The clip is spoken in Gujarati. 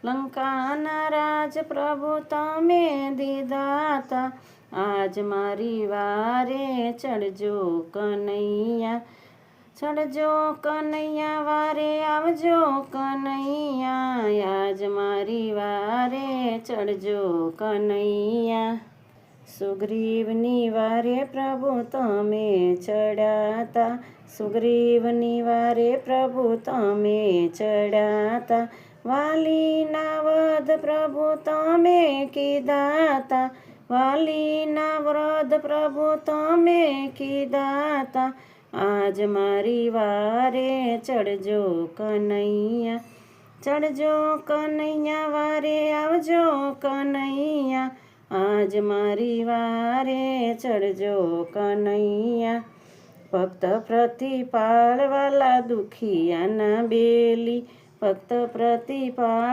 લંકાના રાજ પ્રભુ તમે દીધા તા, આજ મારી વારે ચડજો કનૈયા. ચડજો કનૈયા વારે આવજો કનૈયા, આજ મારી વારે ચડજો કનૈયા. સુગ્રીવની વારે પ્રભુ તમે ચડાતા, સુગ્રીવની વારે પ્રભુ તમે ચડાતા, વાલીના વધ પ્રભુ તમે કીધાતા, વાલીના વધ પ્રભુ તમે કીધાતા, આજ મારી વારે ચડજો કનૈયા. ચડજો કનૈયા વારે આવજો કનૈયા, આજ મારી વારે ચડજો કનૈયા. ભક્ત પ્રતિપાળ વાલા દુખિયાના બેલી, ભક્ત પ્રતિપાળ